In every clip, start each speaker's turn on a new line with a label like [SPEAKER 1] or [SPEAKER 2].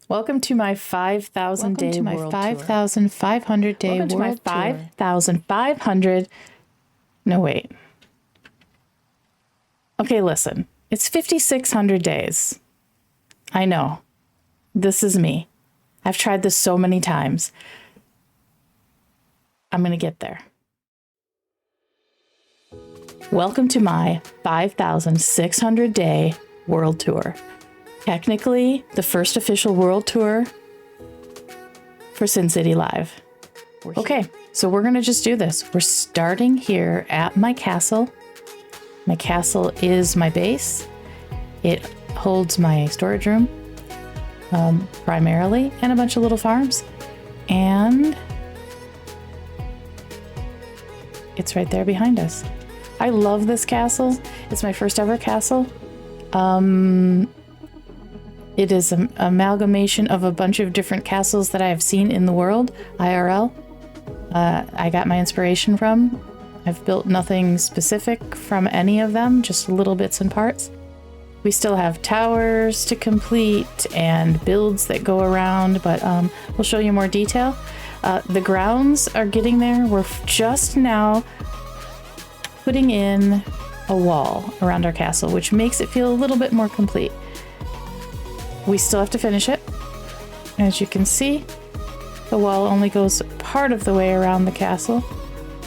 [SPEAKER 1] Welcome to my 5,000 day
[SPEAKER 2] Welcome to my
[SPEAKER 1] world
[SPEAKER 2] 5,500 day
[SPEAKER 1] tour. Welcome to my
[SPEAKER 2] world tour.
[SPEAKER 1] 5,500. No, wait. Okay, listen. It's 5,600 days. I know. This is me. I've tried this so many times. I'm going to get there. Welcome to my 5,600 day world tour. Technically, the first official world tour for Sin City Live. Okay, so we're going to just do this. We're starting here at my castle. My castle is my base. It holds my storage room, primarily, and a bunch of little farms. And it's right there behind us. I love this castle. It's my first ever castle. It is an amalgamation of a bunch of different castles that I have seen in the world, IRL. I got my inspiration from. I've built nothing specific from any of them, just little bits and parts. We still have towers to complete and builds that go around, but we'll show you more detail. The grounds are getting there. We're just now putting in a wall around our castle, which makes it feel a little bit more complete. We still have to finish it. As you can see, the wall only goes part of the way around the castle.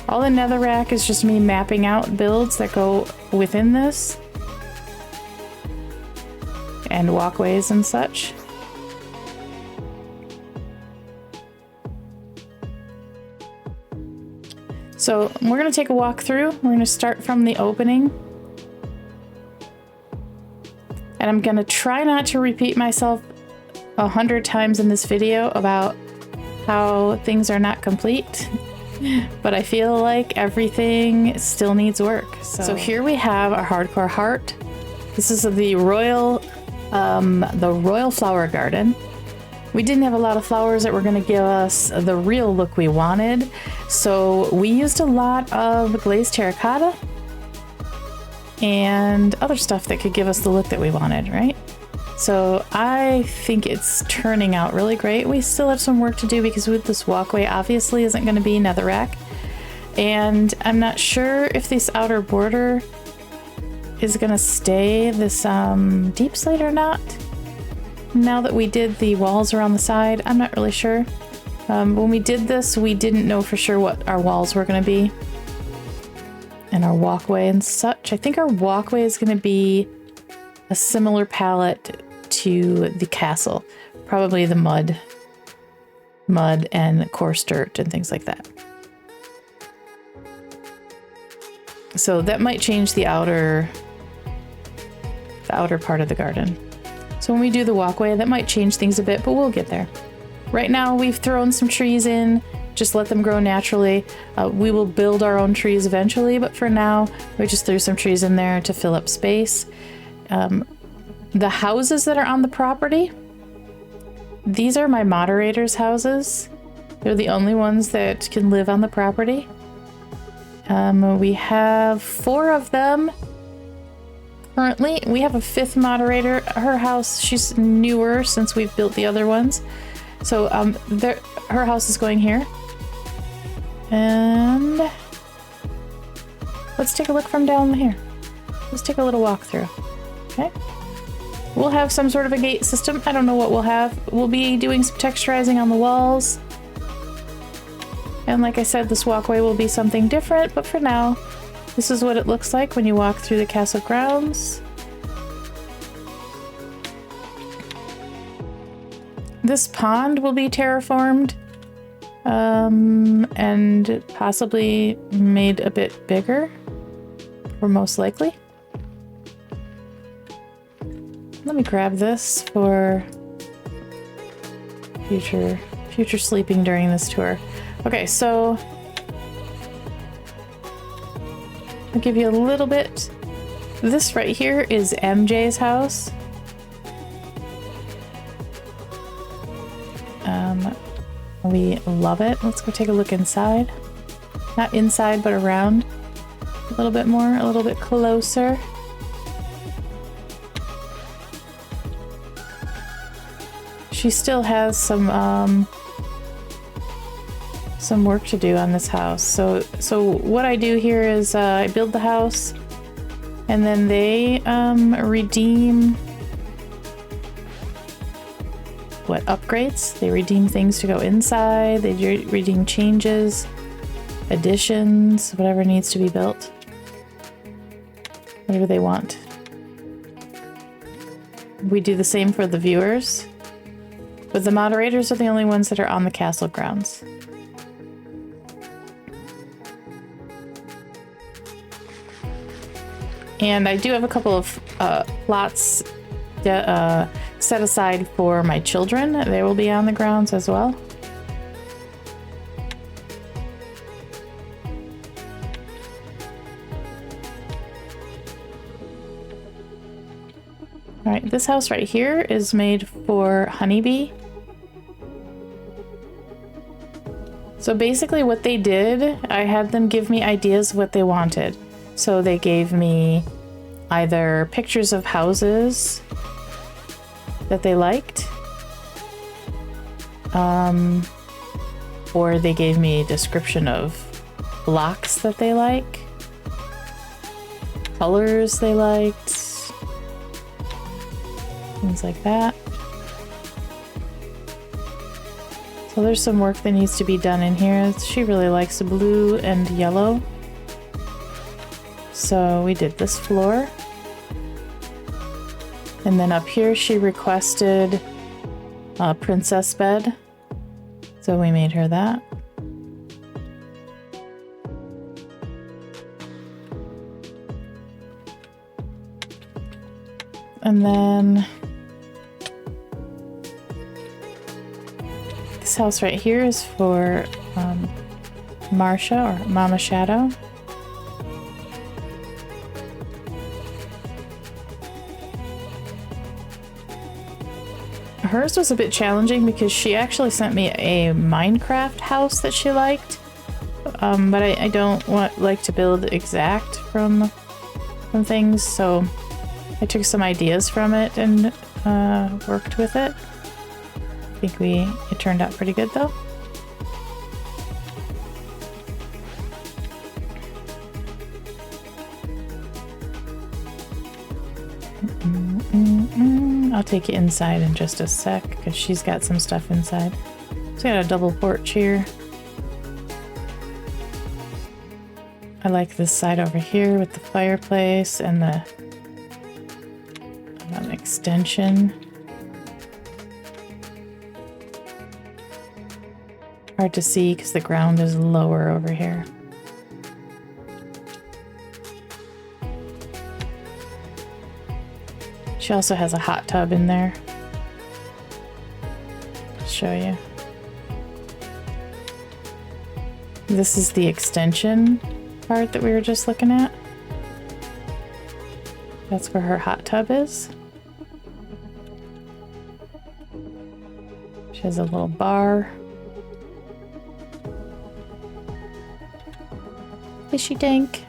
[SPEAKER 1] All the netherrack is just me mapping out builds that go within this, and walkways and such. So we're going to take a walk through. We're going to start from the opening. And I'm going to try not to repeat myself 100 times in this video about how things are not complete. But I feel like everything still needs work. So here we have our hardcore heart. This is the royal flower garden. We didn't have a lot of flowers that were going to give us the real look we wanted. So we used a lot of glazed terracotta and other stuff that could give us the look that we wanted, right? So I think it's turning out really great. We still have some work to do because with this walkway obviously isn't going to be netherrack. And I'm not sure if this outer border is going to stay this deep slate or not. Now that we did the walls around the side, I'm not really sure. When we did this, we didn't know for sure what our walls were going to be. And our walkway and such. I think our walkway is going to be a similar palette to the castle. Probably the mud and coarse dirt and things like that. So that might change the outer part of the garden. So when we do the walkway, that might change things a bit, but we'll get there. Right now, we've thrown some trees in. Just let them grow naturally. We will build our own trees eventually, but for now, we just threw some trees in there to fill up space. The houses that are on the property, these are my moderators' houses. They're the only ones that can live on the property. We have 4 of them. Currently, we have a 5th moderator. Her house, she's newer since we've built the other ones. So her house is going here. And let's take a look from down here. Let's take a little walk through. Okay. We'll have some sort of a gate system. I don't know what we'll have. We'll be doing some texturizing on the walls. And like I said, this walkway will be something different, but for now, this is what it looks like when you walk through the castle grounds. This pond will be terraformed. And possibly made a bit bigger, or most likely. Let me grab this for future sleeping during this tour. Okay, so I'll give you a little bit. This right here is MJ's house. We love it. Let's go take a look inside. Not inside, but around. A little bit more, a little bit closer. she still has some work to do on this house. So what I do here is I build the house, and then they redeem upgrades. They redeem things to go inside. They redeem changes, additions, whatever needs to be built, whatever they want. We do the same for the viewers, but the moderators are the only ones that are on the castle grounds. And I do have a couple of plots set aside for my children. They will be on the grounds as well. All right, this house right here is made for Honeybee. So basically what they did, I had them give me ideas of what they wanted. So they gave me either pictures of houses that they liked, or they gave me a description of blocks that they like, colors they liked, things like that. So there's some work that needs to be done in here. She really likes blue and yellow. So we did this floor. And then up here she requested a princess bed. So we made her that. And then this house right here is for Marsha, or Mama Shadow. Hers was a bit challenging because she actually sent me a Minecraft house that she liked, but I don't like to build exact from things, so I took some ideas from it and worked with it. I think it turned out pretty good though. I'll take you inside in just a sec because she's got some stuff inside. She's got a double porch here. I like this side over here with the fireplace and the extension. Hard to see because the ground is lower over here. She also has a hot tub in there. I'll show you. This is the extension part that we were just looking at. That's where her hot tub is. She has a little bar. Fishy tank.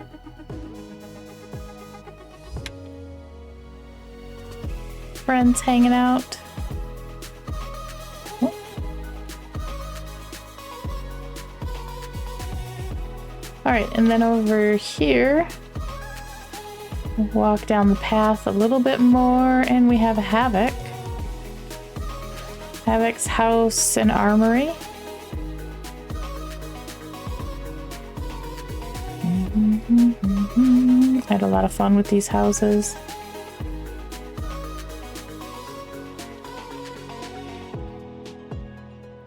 [SPEAKER 1] Friends hanging out. Oh. All right, and then over here, walk down the path a little bit more, and we have a Havoc. Havoc's house and armory. I had a lot of fun with these houses.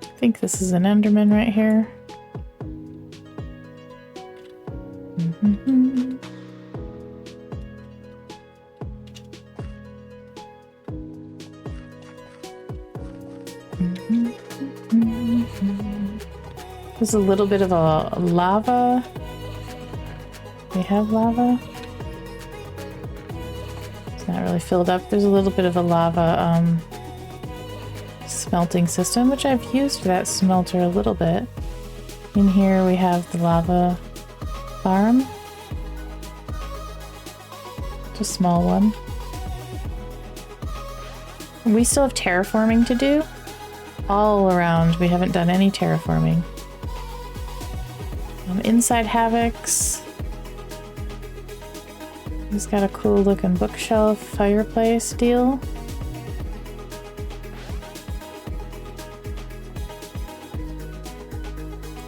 [SPEAKER 1] I think this is an Enderman right here. There's a little bit of a lava. We have lava. It's not really filled up. There's a little bit of a lava smelting system, which I've used that smelter a little bit. In here we have the lava farm. It's a small one. We still have terraforming to do. all around. We haven't done any terraforming. Inside Havoc's. He's got a cool looking bookshelf fireplace deal.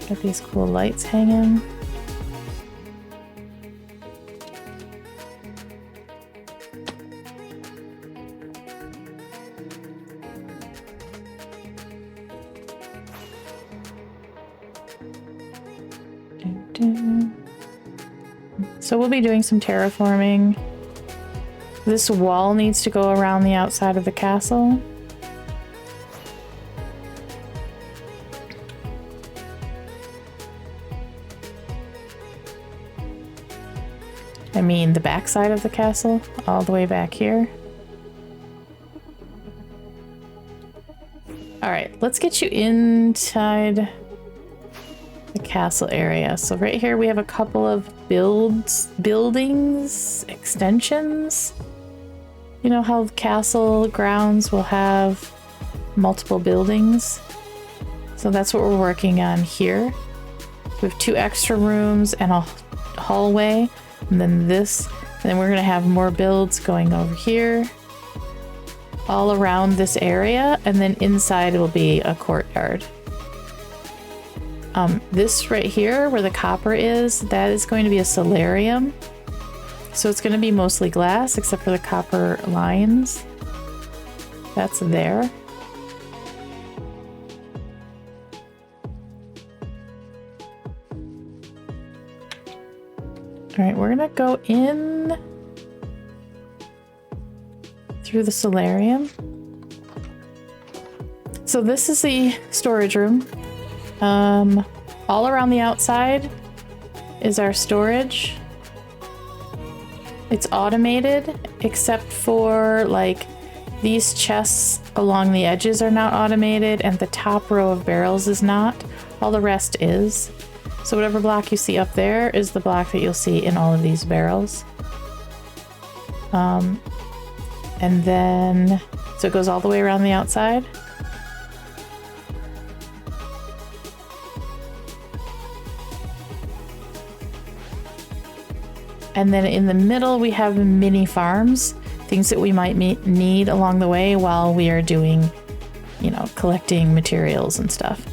[SPEAKER 1] Got these cool lights hanging. So we'll be doing some terraforming. This wall needs to go around the outside of the castle. I mean the back side of the castle, all the way back here. All right, let's get you inside the castle area. So right here we have a couple of buildings, extensions. You know how castle grounds will have multiple buildings? So that's what we're working on here. We have 2 extra rooms and a hallway, and then this, and then we're gonna have more builds going over here, all around this area, and then inside it will be a courtyard. This right here where the copper is, that is going to be a solarium. So it's going to be mostly glass except for the copper lines. That's there. All right, we're going to go in through the solarium. So this is the storage room. All around the outside is our storage. It's automated, except for like these chests along the edges are not automated, and the top row of barrels is not. All the rest is. So whatever block you see up there is the block that you'll see in all of these barrels. And then, so it goes all the way around the outside. And then in the middle, we have mini farms, things that we might need along the way while we are doing, you know, collecting materials and stuff.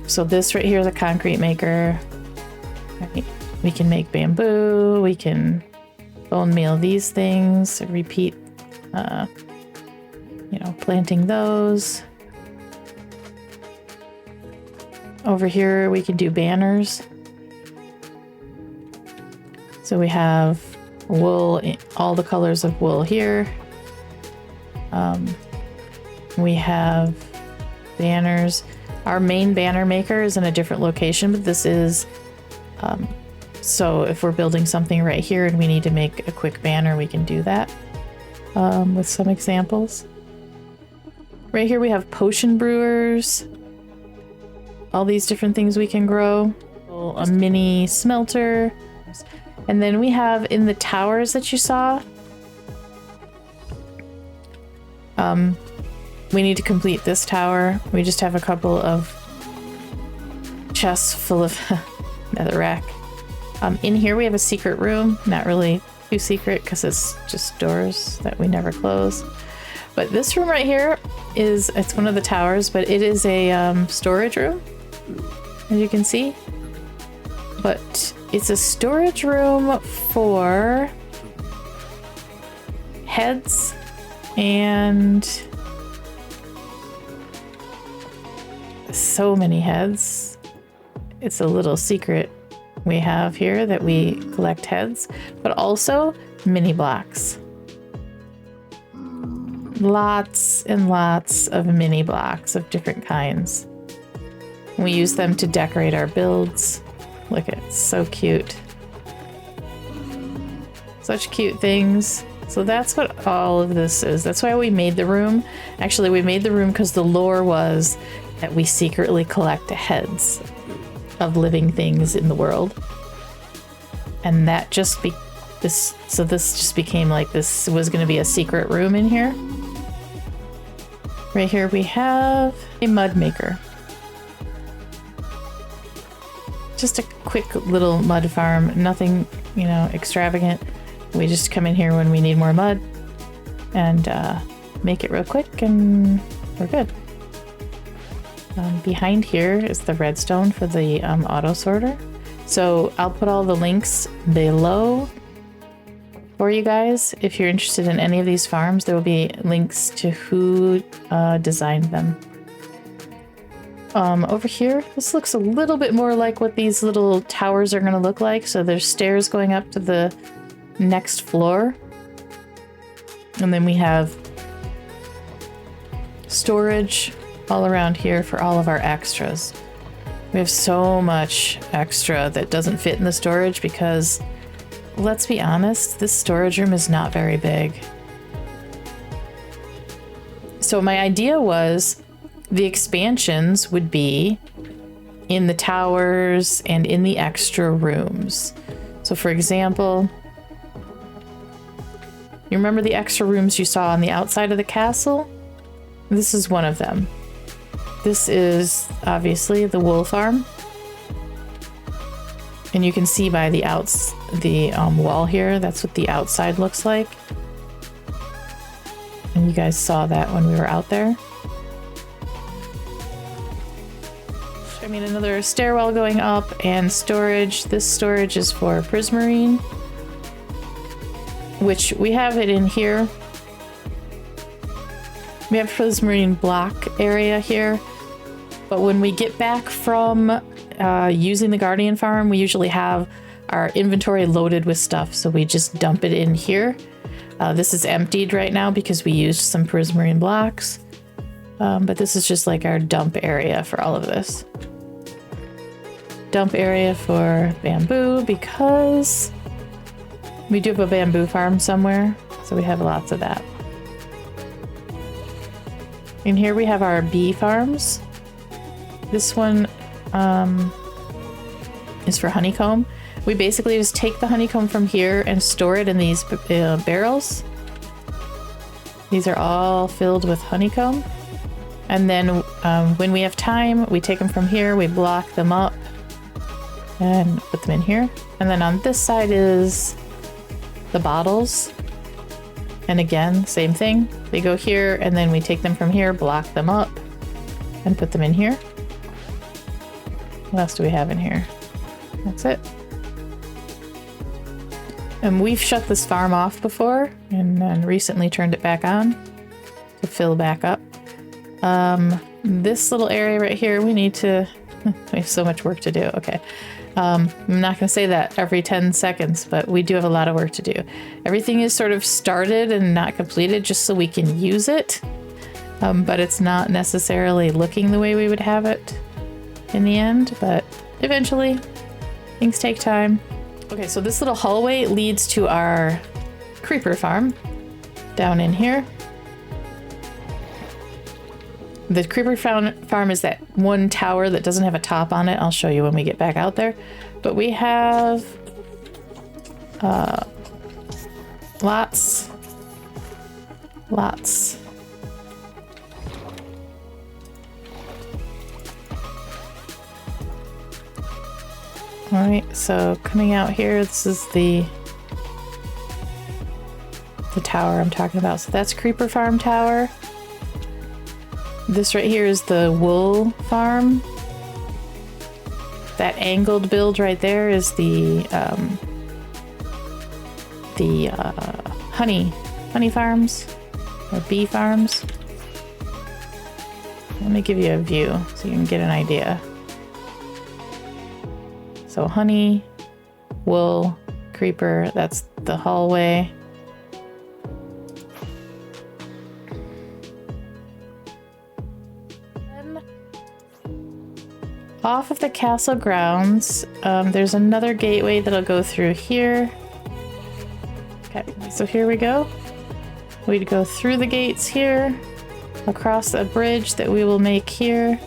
[SPEAKER 1] So this right here is a concrete maker. Right. We can make bamboo, we can bone meal these things, repeat, you know, planting those. Over here, we can do banners. So we have wool, all the colors of wool here. We have banners. Our main banner maker is in a different location, but this is, so if we're building something right here and we need to make a quick banner, we can do that with some examples. Right here we have potion brewers, all these different things we can grow, a mini smelter. And then we have in the towers that you saw, we need to complete this tower. We just have a couple of chests full of netherrack. In here we have a secret room, not really too secret because it's just doors that we never close. But this room right here is, it's one of the towers, but it is a storage room, as you can see. But it's a storage room for heads and so many heads. It's a little secret we have here that we collect heads, but also mini blocks. Lots and lots of mini blocks of different kinds. We use them to decorate our builds. Look, it's so cute. Such cute things. So that's what all of this is. That's why we made the room. Actually, we made the room because the lore was that we secretly collect heads of living things in the world. And that just this just became like this was going to be a secret room in here. Right here we have a mud maker. Just a quick little mud farm, nothing, you know, extravagant. We just come in here when we need more mud and make it real quick and we're good. Behind here is the redstone for the auto sorter. So I'll put all the links below for you guys. If you're interested in any of these farms, there will be links to who designed them. Over here, this looks a little bit more like what these little towers are going to look like. So there's stairs going up to the next floor. And then we have storage all around here for all of our extras. We have so much extra that doesn't fit in the storage because, let's be honest, this storage room is not very big. So my idea was the expansions would be in the towers and in the extra rooms. So for example, you remember the extra rooms you saw on the outside of the castle? This is one of them. This is obviously the wool farm. And you can see by the wall here, that's what the outside looks like. And you guys saw that when we were out there. I mean, another stairwell going up and storage. This storage is for prismarine, which we have it in here. We have prismarine block area here. But when we get back from using the Guardian farm, we usually have our inventory loaded with stuff. So we just dump it in here. This is emptied right now because we used some prismarine blocks. But this is just like our dump area for all of this. Dump area for bamboo because we do have a bamboo farm somewhere. So we have lots of that. And here we have our bee farms. This one is for honeycomb. We basically just take the honeycomb from here and store it in these barrels. These are all filled with honeycomb. And then when we have time, we take them from here, we block them up and put them in here. And then on this side is the bottles. And again, same thing. They go here and then we take them from here, block them up and put them in here. What else do we have in here? That's it. And we've shut this farm off before and then recently turned it back on to fill back up. This little area right here, we need to, we have so much work to do. Okay. I'm not going to say that every 10 seconds, but we do have a lot of work to do. Everything is sort of started and not completed just so we can use it. But it's not necessarily looking the way we would have it in the end, but eventually things take time. Okay, so this little hallway leads to our creeper farm down in here. The creeper farm is that one tower that doesn't have a top on it. I'll show you when we get back out there. But we have lots. All right, so coming out here, this is the tower I'm talking about. So that's Creeper Farm Tower. This right here is the wool farm. That angled build right there is the honey farms or bee farms. Let me give you a view so you can get an idea. So honey, wool, creeper, that's the hallway. Off of the castle grounds, there's another gateway that'll go through here. Okay, so here we go. We'd go through the gates here, across a bridge that we will make here,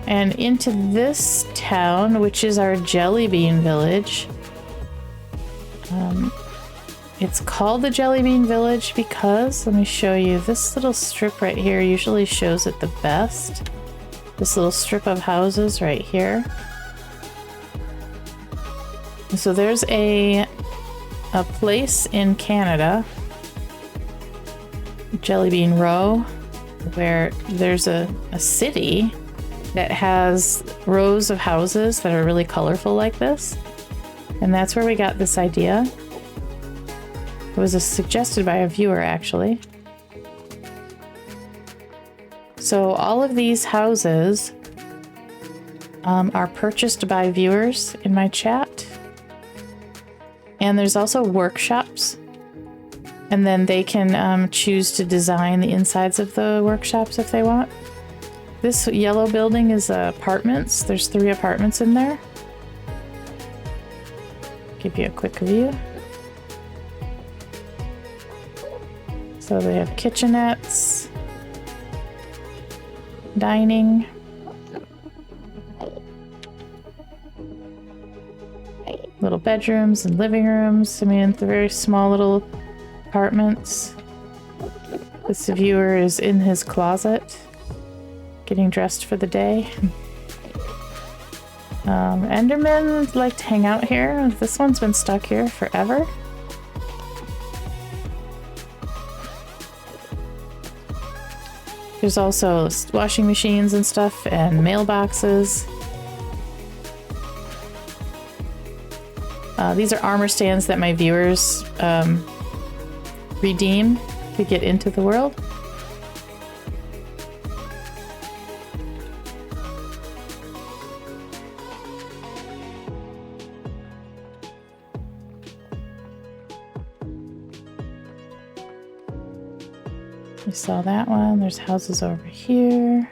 [SPEAKER 1] and into this town, which is our jelly bean village. It's called the Jelly Bean Village because, let me show you, this little strip right here usually shows it the best. This little strip of houses right here. So there's a place in Canada, Jelly Bean Row, where there's a city that has rows of houses that are really colorful like this. And that's where we got this idea. It was suggested by a viewer, actually. So all of these houses are purchased by viewers in my chat. And there's also workshops. And then they can choose to design the insides of the workshops if they want. This yellow building is apartments. There's 3 apartments in there. Give you a quick view. So they have kitchenettes, dining, little bedrooms and living rooms. I mean, they're very small little apartments. This viewer is in his closet, getting dressed for the day. Endermen like to hang out here. This one's been stuck here forever. There's also washing machines and stuff and mailboxes. These are armor stands that my viewers redeem to get into the world. You saw that one. There's houses over here.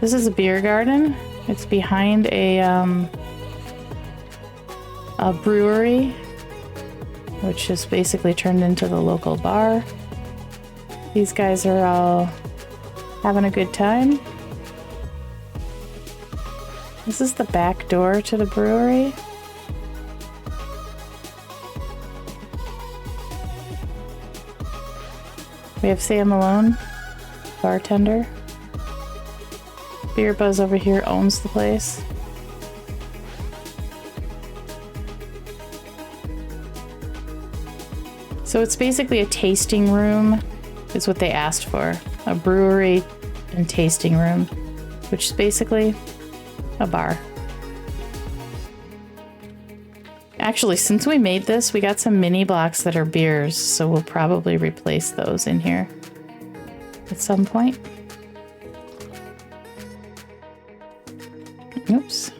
[SPEAKER 1] This is a beer garden. It's behind a brewery, which is basically turned into the local bar. These guys are all having a good time. This is the back door to the brewery. We have Sam Malone, bartender. Beer Buzz over here owns the place. So it's basically a tasting room, is what they asked for. A brewery and tasting room, which is basically a bar. Actually, since we made this, we got some mini blocks that are beers, so we'll probably replace those in here at some point. Oops.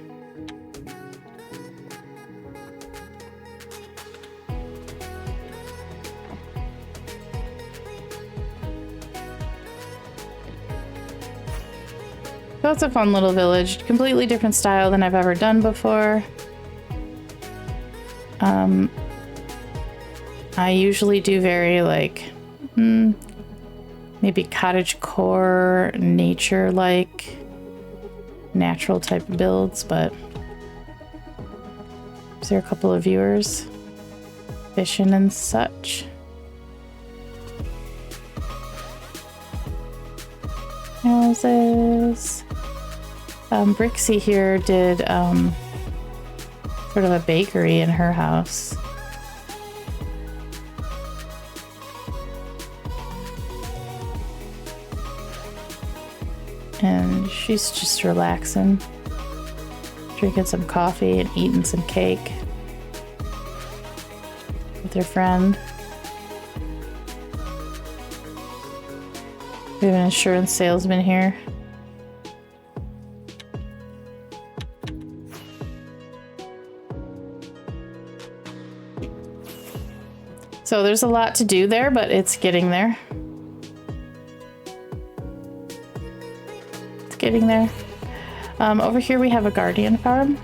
[SPEAKER 1] So it's a fun little village, completely different style than I've ever done before. I usually do very like maybe cottagecore, nature-like, natural type builds, but is there a couple of viewers fishing and such? Houses. Brixie here did sort of a bakery in her house. And she's just relaxing, drinking some coffee and eating some cake with her friend. We have an insurance salesman here. So there's a lot to do there, but it's getting there. Getting there. Over here we have a guardian farm.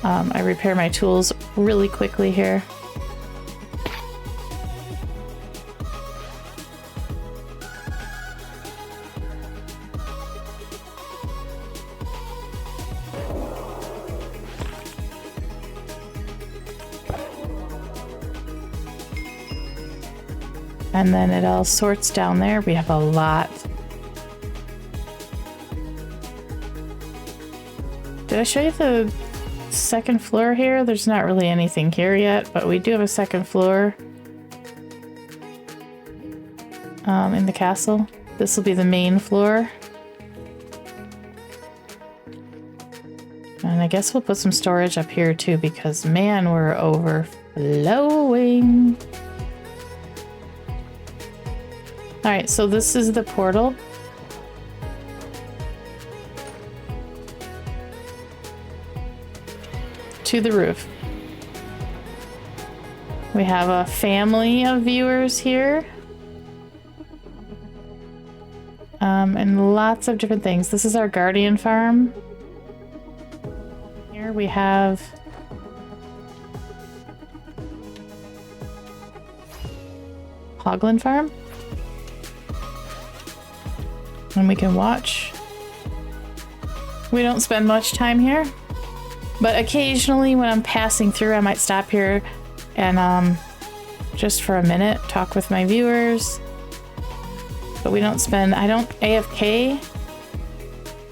[SPEAKER 1] I repair my tools really quickly here. And then it all sorts down there. We have a lot. Did I show you the second floor here? There's not really anything here yet, but we do have a second floor in the castle. This will be the main floor. And I guess we'll put some storage up here too, because man, we're overflowing. All right, so this is the portal. To the roof. We have a family of viewers here. And lots of different things. This is our guardian farm. Here we have Hoglin farm. And we can watch. We don't spend much time here, but occasionally when I'm passing through, I might stop here and just for a minute talk with my viewers. But we don't spend, I don't AFK.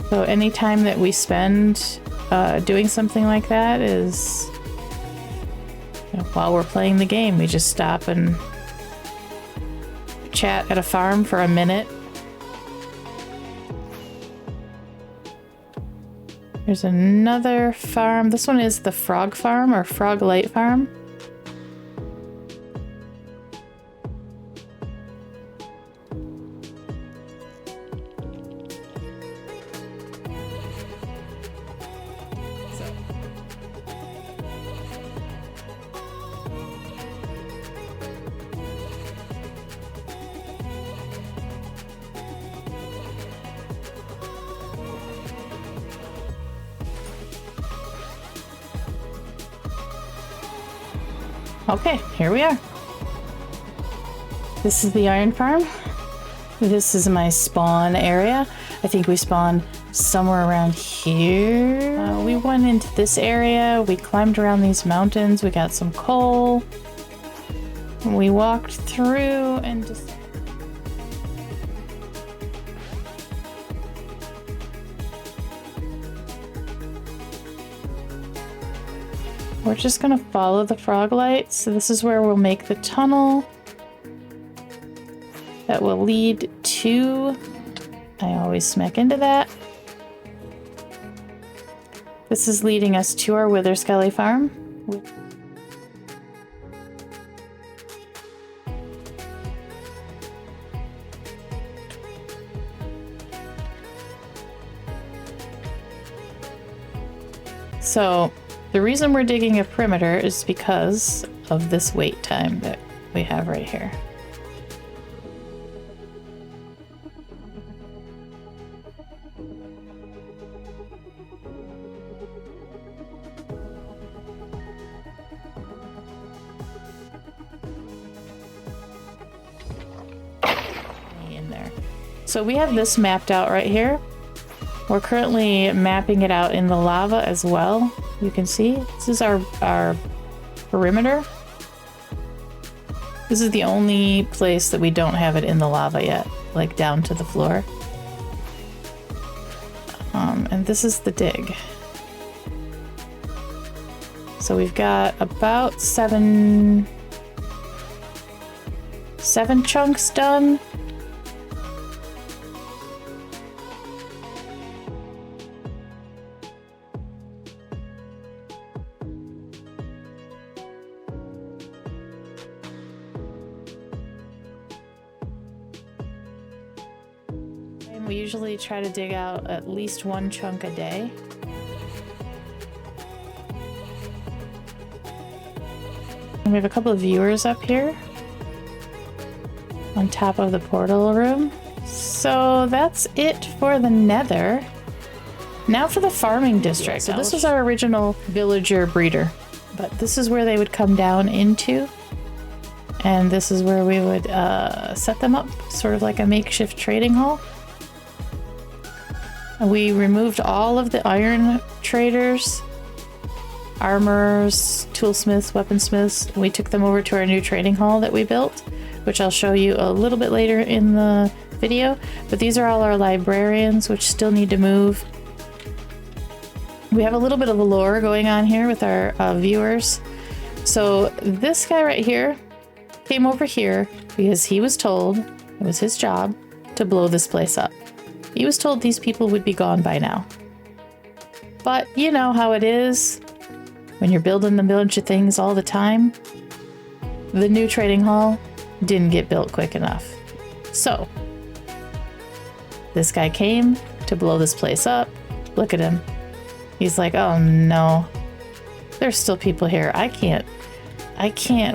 [SPEAKER 1] So any time that we spend doing something like that is, you know, while we're playing the game, we just stop and chat at a farm for a minute. There's another farm. This one is the frog farm or frog light farm. Okay, here we are. This is the iron farm. This is my spawn area. I think we spawned somewhere around here. We went into this area. We climbed around these mountains. We got some coal. We walked through and just... We're just gonna follow the frog lights. So this is where we'll make the tunnel that will lead to... I always smack into that. This is leading us to our Wither Skelly farm. So the reason we're digging a perimeter is because of this wait time that we have right here. In there. So we have this mapped out right here. We're currently mapping it out in the lava as well. You can see this is our perimeter. This is the only place that we don't have it in the lava yet, like down to the floor. And this is the dig. So we've got about seven chunks done. We usually try to dig out at least one chunk a day. And we have a couple of viewers up here on top of the portal room. So that's it for the Nether. Now for the farming district. So this was our original villager breeder, but this is where they would come down into. And this is where we would set them up, sort of like a makeshift trading hall. And we removed all of the iron traders, armorers, toolsmiths, weaponsmiths. We took them over to our new trading hall that we built, which I'll show you a little bit later in the video. But these are all our librarians, which still need to move. We have a little bit of a lore going on here with our viewers. So this guy right here came over here because he was told it was his job to blow this place up. He was told these people would be gone by now. But you know how it is when you're building a bunch of things all the time. The new trading hall didn't get built quick enough. So this guy came to blow this place up. Look at him. He's like, oh no, there's still people here. I can't,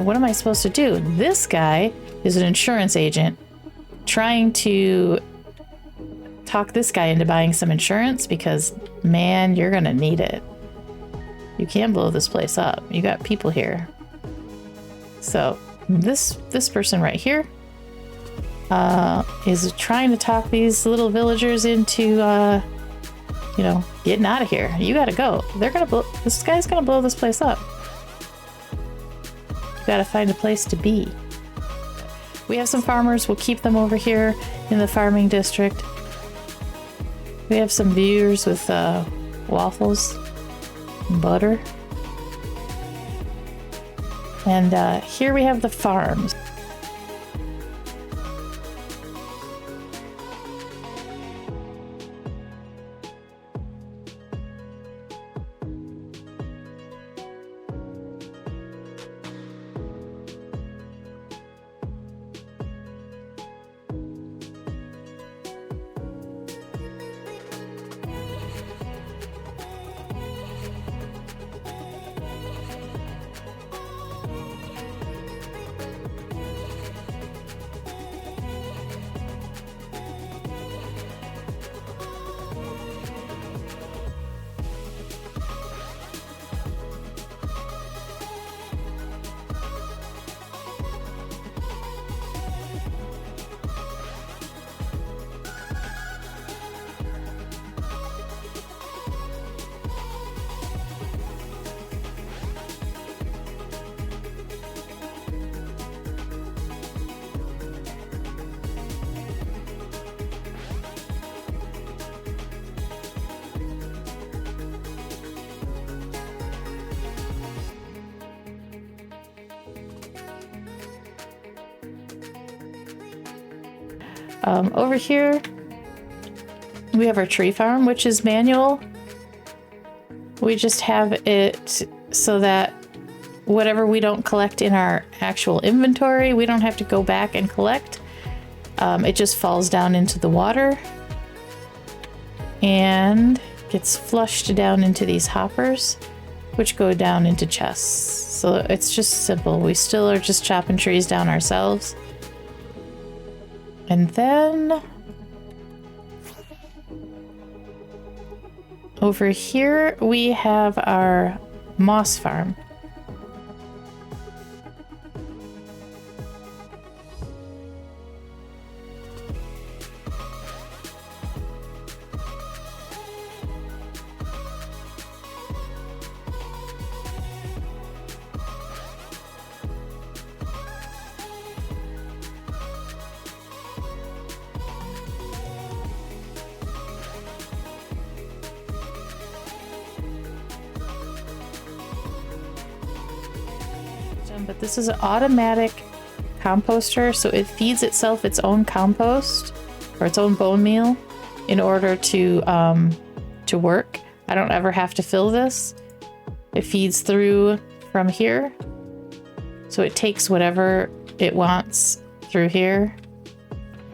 [SPEAKER 1] what am I supposed to do? This guy is an insurance agent trying to talk this guy into buying some insurance because, man, you're gonna need it. You can't blow this place up. You got people here. So this person right here is trying to talk these little villagers into, you know, getting out of here. You gotta go. This guy's gonna blow this place up. You gotta find a place to be. We have some farmers. We'll keep them over here in the farming district. We have some viewers with waffles and butter. And here we have the farms. Over here, we have our tree farm, which is manual. We just have it so that whatever we don't collect in our actual inventory, we don't have to go back and collect. It just falls down into the water and gets flushed down into these hoppers, which go down into chests. So it's just simple. We still are just chopping trees down ourselves. And then over here we have our moss farm. But this is an automatic composter, so it feeds itself its own compost or its own bone meal in order to work. I don't ever have to fill this. It feeds through from here, so it takes whatever it wants through here,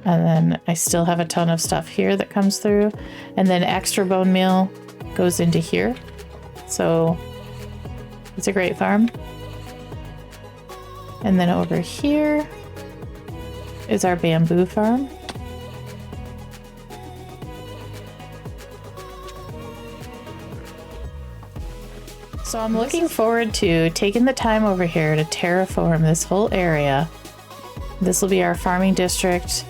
[SPEAKER 1] and then I still have a ton of stuff here that comes through, and then extra bone meal goes into here. So it's a great farm. And then over here is our bamboo farm. So I'm looking forward to taking the time over here to terraform this whole area. This will be our farming district.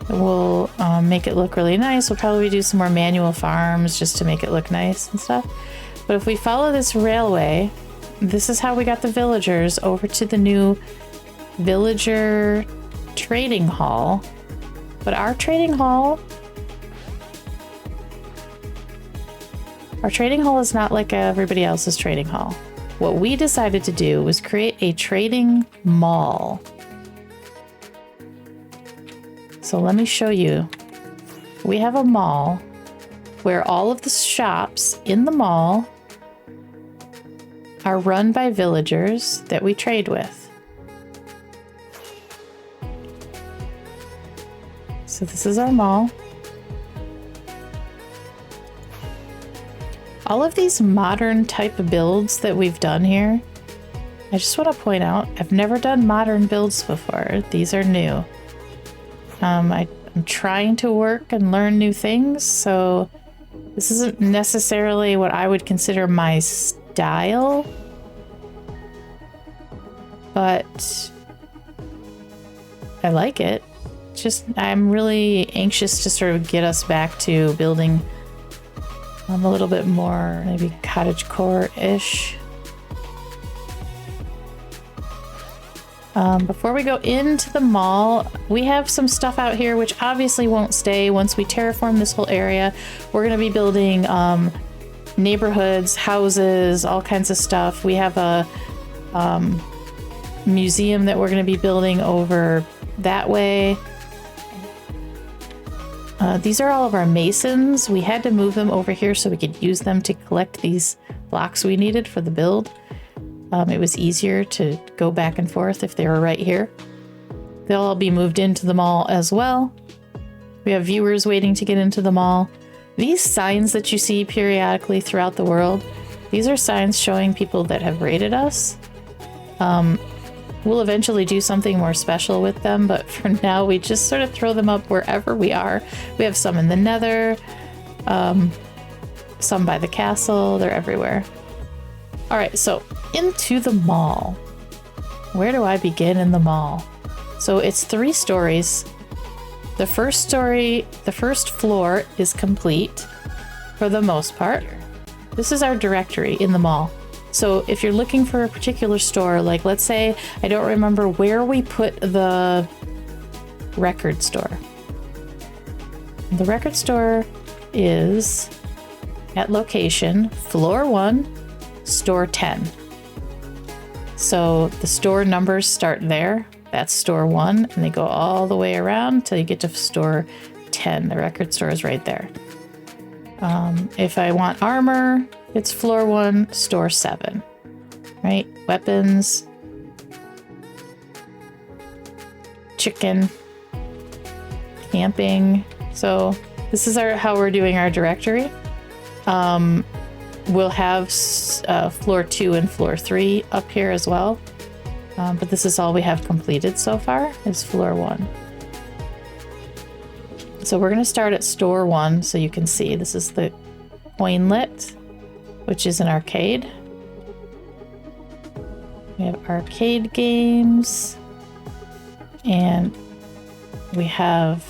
[SPEAKER 1] We'll make it look really nice. We'll probably do some more manual farms just to make it look nice and stuff. But if we follow this railway, this is how we got the villagers over to the new villager trading hall. But our trading hall is not like everybody else's trading hall. What we decided to do was create a trading mall. So let me show you. We have a mall where all of the shops in the mall are run by villagers that we trade with. So this is our mall. All of these modern type of builds that we've done here, I just want to point out, I've never done modern builds before. These are new. I'm trying to work and learn new things, so this isn't necessarily what I would consider my style, but I like it. Just, I'm really anxious to sort of get us back to building a little bit more, maybe cottagecore-ish. Before we go into the mall, we have some stuff out here which obviously won't stay. Once we terraform this whole area, we're going to be building neighborhoods, houses, all kinds of stuff. We have a museum that we're going to be building over that way. These are all of our masons. We had to move them over here so we could use them to collect these blocks we needed for the build. It was easier to go back and forth if they were right here. They'll all be moved into the mall as well. We have viewers waiting to get into the mall. These signs that you see periodically throughout the world, these are signs showing people that have raided us. We'll eventually do something more special with them, but for now we just sort of throw them up wherever we are. We have some in the Nether, some by the castle, they're everywhere. All right, so into the mall. Where do I begin in the mall? So it's 3 stories. The first floor is complete for the most part. This is our directory in the mall. So if you're looking for a particular store, like let's say, I don't remember where we put the record store. The record store is at location floor 1, store 10. So the store numbers start there. That's store 1, and they go all the way around until you get to store 10. The record store is right there. If I want armor, it's floor 1, store 7. Right? Weapons. Chicken. Camping. So this is how we're doing our directory. We'll have floor 2 and floor 3 up here as well. But this is all we have completed so far is floor 1. So we're going to start at store 1 so you can see. This is the Coinlet, which is an arcade. We have arcade games. And we have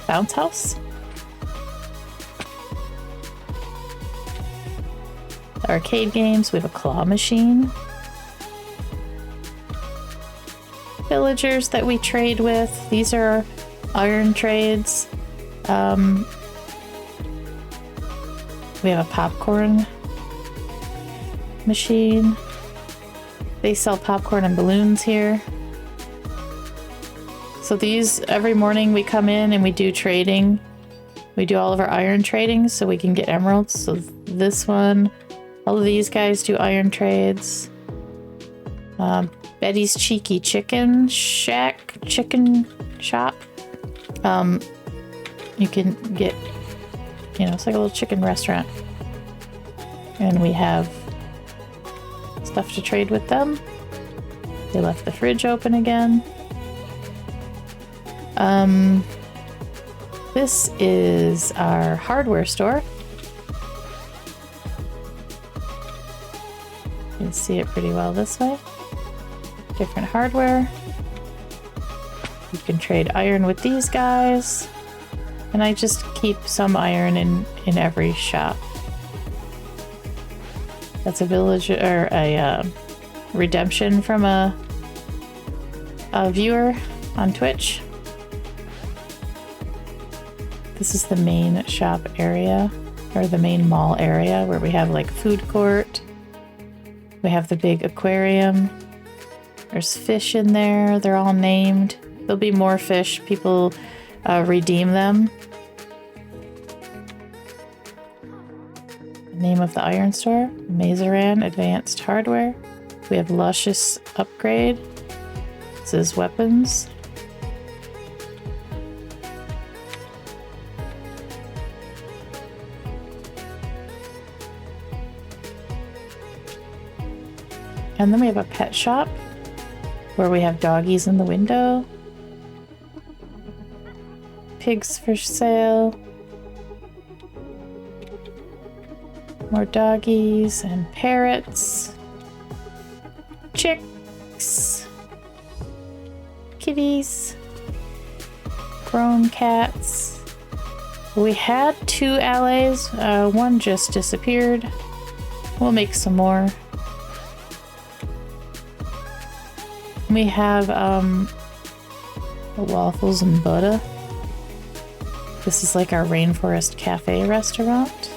[SPEAKER 1] Bounce House. Arcade games, we have a claw machine. Villagers that we trade with. These are iron trades. We have a popcorn machine. They sell popcorn and balloons here. So these, every morning we come in and we do trading. We do all of our iron trading so we can get emeralds. So this one, all of these guys do iron trades. Betty's Cheeky Chicken Shop. You can get, it's like a little chicken restaurant. And we have stuff to trade with them. They left the fridge open again. This is our hardware store. You can see it pretty well this way. Different hardware. You can trade iron with these guys. And I just keep some iron in every shop. That's a village or a redemption from a viewer on Twitch. This is the main shop area, or the main mall area, where we have like food court. We have the big aquarium. There's fish in there. They're all named. There'll be more fish. People redeem them. Name of the iron store, Mazaran Advanced Hardware. We have Luscious Upgrade. This is weapons. And then we have a pet shop where we have doggies in the window. Pigs for sale. More doggies and parrots. Chicks. Kitties. Grown cats. We had 2 allies. One just disappeared. We'll make some more. We have waffles and butter. This is like our rainforest cafe restaurant.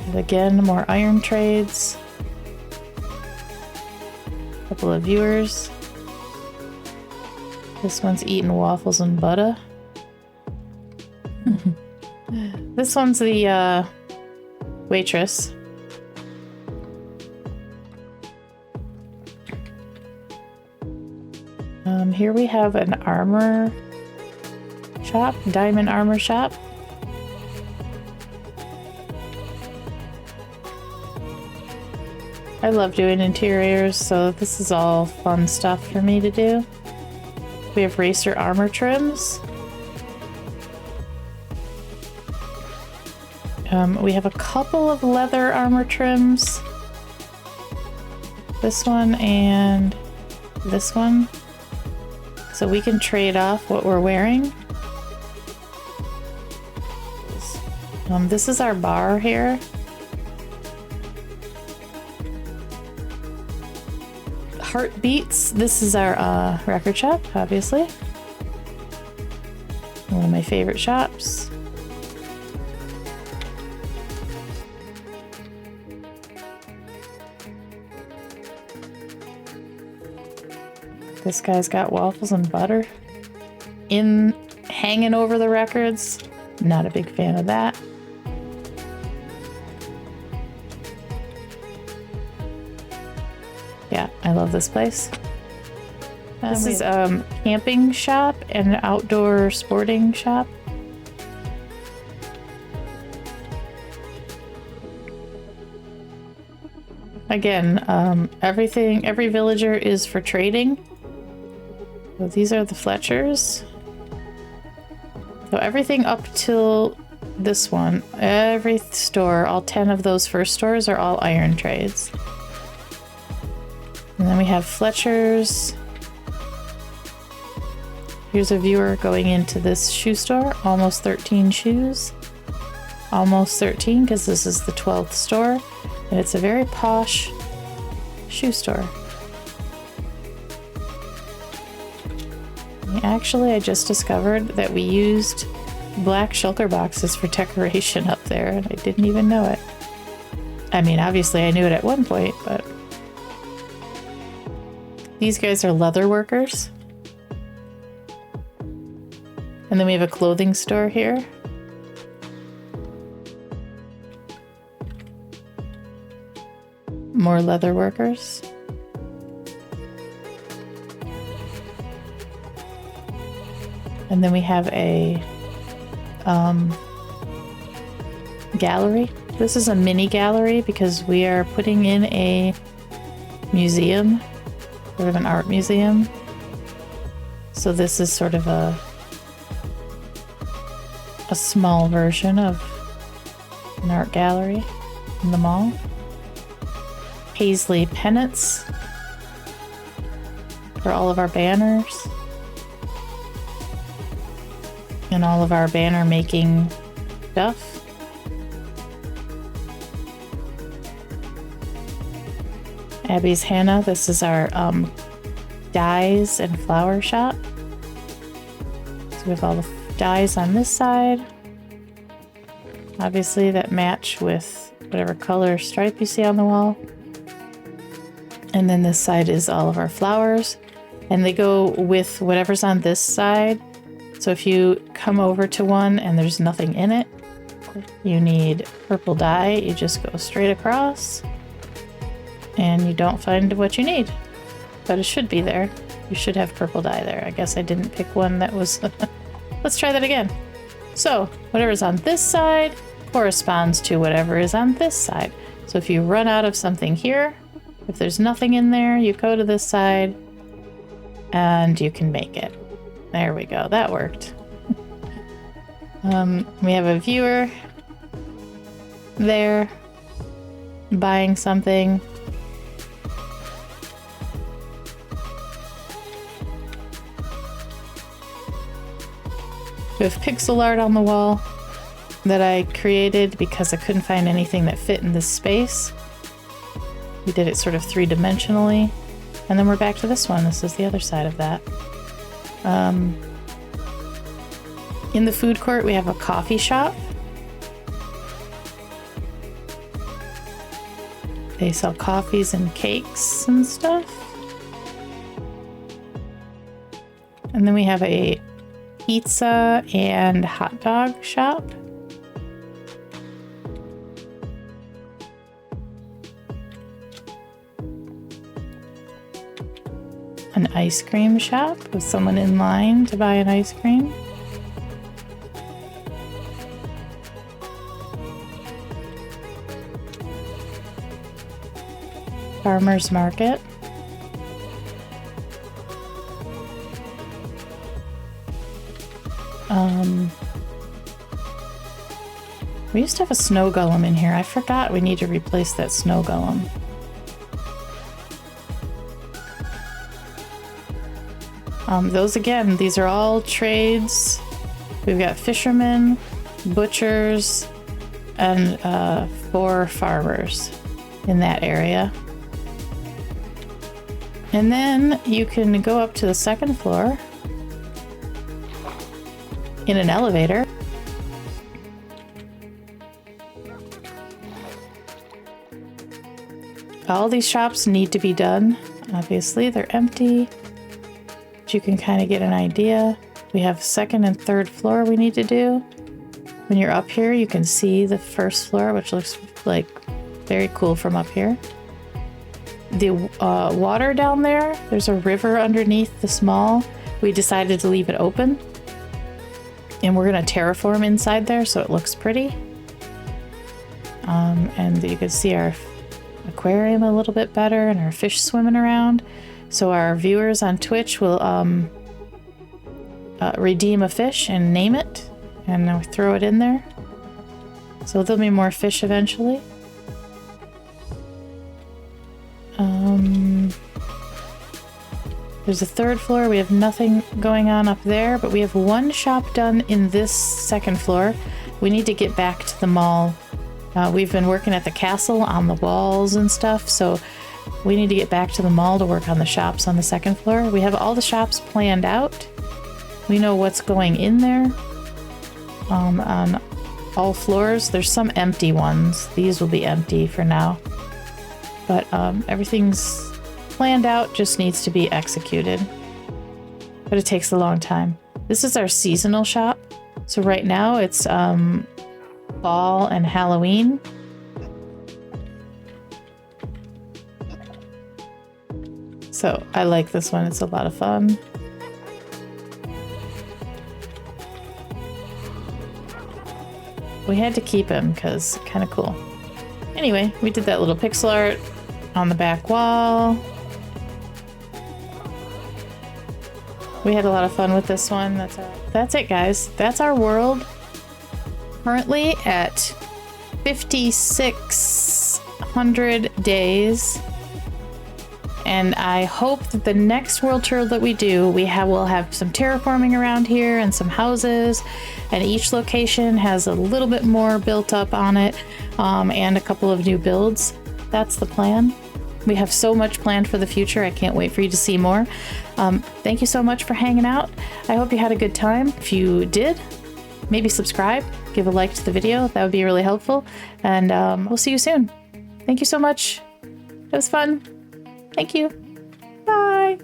[SPEAKER 1] And again, more iron trades. A couple of viewers. This one's eating waffles and butter. This one's the waitress. Here we have an armor shop, diamond armor shop. I love doing interiors, so this is all fun stuff for me to do. We have racer armor trims. We have a couple of leather armor trims. This one and this one. So we can trade off what we're wearing. This is our bar here. Heartbeats. This is our record shop, obviously. One of my favorite shops. This guy's got waffles and butter hanging over the records. Not a big fan of that. Yeah, I love this place. This is a camping shop and outdoor sporting shop. Again, every villager is for trading. So these are the Fletchers. So everything up till this one, every store, all 10 of those first stores are all iron trades. And then we have Fletchers. Here's a viewer going into this shoe store. Almost 13 shoes. Almost 13 because this is the 12th store. And it's a very posh shoe store. Actually, I just discovered that we used black shulker boxes for decoration up there, and I didn't even know it. I mean, obviously I knew it at one point, but... These guys are leather workers. And then we have a clothing store here. More leather workers. And then we have a gallery. This is a mini gallery because we are putting in a museum, sort of an art museum. So this is sort of a small version of an art gallery in the mall. Paisley pennants for all of our banners. And all of our banner making stuff. Abby's Hannah, this is our dyes and flower shop. So we have all the dyes on this side. Obviously that match with whatever color stripe you see on the wall. And then this side is all of our flowers. And they go with whatever's on this side. So if you come over to one and there's nothing in it, you need purple dye, you just go straight across and you don't find what you need. But it should be there. You should have purple dye there. I guess I didn't pick one that was... Let's try that again. So whatever's on this side corresponds to whatever is on this side. So if you run out of something here, if there's nothing in there, you go to this side and you can make it. There we go. That worked. We have a viewer there buying something. We have pixel art on the wall that I created because I couldn't find anything that fit in this space. We did it sort of three-dimensionally. And then we're back to this one. This is the other side of that. In the food court, we have a coffee shop. They sell coffees and cakes and stuff. And then we have a pizza and hot dog shop. An ice cream shop with someone in line to buy an ice cream. Farmer's market. We used to have a snow golem in here. I forgot we need to replace that snow golem. Those again, these are all trades. We've got fishermen, butchers, and 4 farmers in that area. And then you can go up to the second floor in an elevator. All these shops need to be done. Obviously, they're empty. But you can kind of get an idea. We have second and third floor we need to do. When you're up here, you can see the first floor, which looks like very cool from up here. The water down there, there's a river underneath this mall. We decided to leave it open. And we're going to terraform inside there so it looks pretty. And you can see our aquarium a little bit better and our fish swimming around. So our viewers on Twitch will redeem a fish and name it and throw it in there. So there'll be more fish eventually. There's a third floor. We have nothing going on up there, but we have one shop done in this second floor. We need to get back to the mall. We've been working at the castle on the walls and stuff, so we need to get back to the mall to work on the shops on the second floor. We have all the shops planned out. We know what's going in there. On all floors, there's some empty ones. These will be empty for now. But everything's planned out, just needs to be executed. But it takes a long time. This is our seasonal shop. So right now it's fall and Halloween. So I like this one, it's a lot of fun. We had to keep him because kind of cool. Anyway, we did that little pixel art on the back wall. We had a lot of fun with this one. That's it, guys. That's our world. Currently at 5,600 days. And I hope that the next world tour that we do, we'll have some terraforming around here and some houses, and each location has a little bit more built up on it, and a couple of new builds. That's the plan. We have so much planned for the future. I can't wait for you to see more. Thank you so much for hanging out. I hope you had a good time. If you did, maybe subscribe, give a like to the video. That would be really helpful. And we'll see you soon. Thank you so much. It was fun. Thank you. Bye.